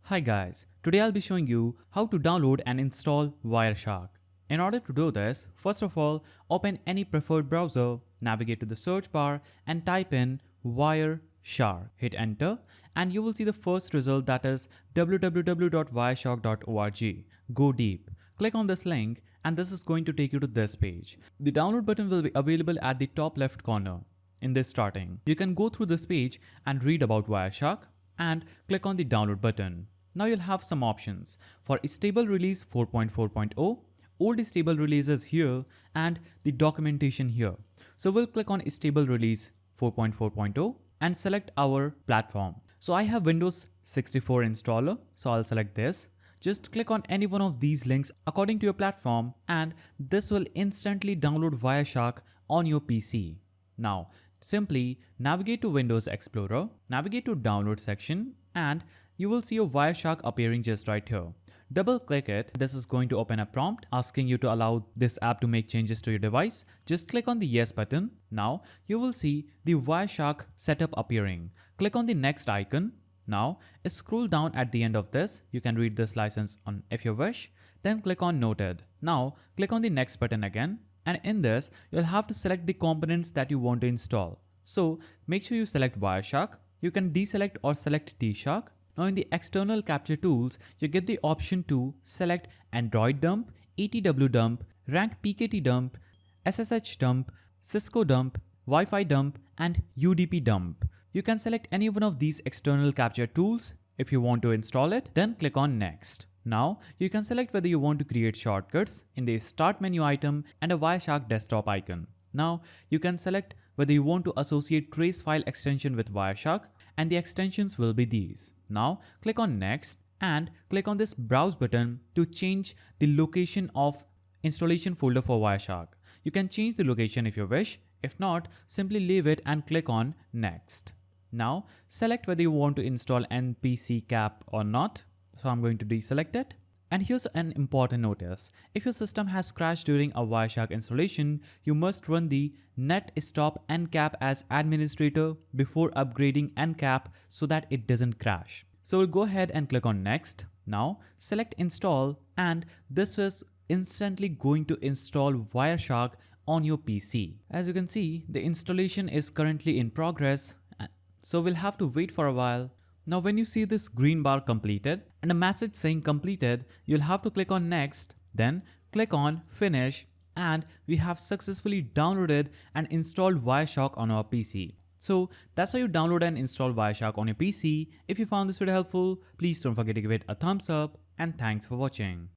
Hi guys, today I'll be showing you how to download and install Wireshark. In order to do this, first of all, open any preferred browser, navigate to the search bar and type in Wireshark. Hit enter and you will see the first result, that is www.wireshark.org. Go deep. Click on this link and this is going to take you to this page. The download button will be available at the top left corner. In this starting, you can go through this page and read about Wireshark and click on the download button. Now you'll have some options for stable release 4.4.0, old stable releases here and the documentation here. So we'll click on stable release 4.4.0 and select our platform. So I have Windows 64 installer, so I'll select this. Just click on any one of these links according to your platform and this will instantly download Wireshark on your PC. Now simply navigate to Windows Explorer, navigate to download section and you will see a Wireshark appearing just right here. Double click it. This is going to open a prompt asking you to allow this app to make changes to your device. Just click on the yes button. Now you will see the Wireshark setup appearing. Click on the next icon. Now scroll down at the end of this. You can read this license on if you wish. Then click on noted. Now click on the next button again. And in this, you'll have to select the components that you want to install. So make sure you select Wireshark. You can deselect or select T-Shark. Now in the external capture tools, you get the option to select Android dump, ETW dump, rank PKT dump, SSH dump, Cisco dump, Wi-Fi dump and UDP dump. You can select any one of these external capture tools. If you want to install it, then click on next. Now you can select whether you want to create shortcuts in the start menu item and a Wireshark desktop icon. Now you can select whether you want to associate trace file extension with Wireshark and the extensions will be these. Now click on next and click on this browse button to change the location of installation folder for Wireshark. You can change the location if you wish. If not, simply leave it and click on next. Now select whether you want to install npc cap or not. So I'm going to deselect it. And here's an important notice. If your system has crashed during a Wireshark installation, you must run the net stop ncap as administrator before upgrading ncap so that it doesn't crash. So we'll go ahead and click on next. Now select install and this is instantly going to install Wireshark on your PC. As you can see, the installation is currently in progress. So we'll have to wait for a while. Now when you see this green bar completed and a message saying completed, you'll have to click on next, then click on finish and we have successfully downloaded and installed Wireshark on our PC. So that's how you download and install Wireshark on your PC. If you found this video helpful, please don't forget to give it a thumbs up and thanks for watching.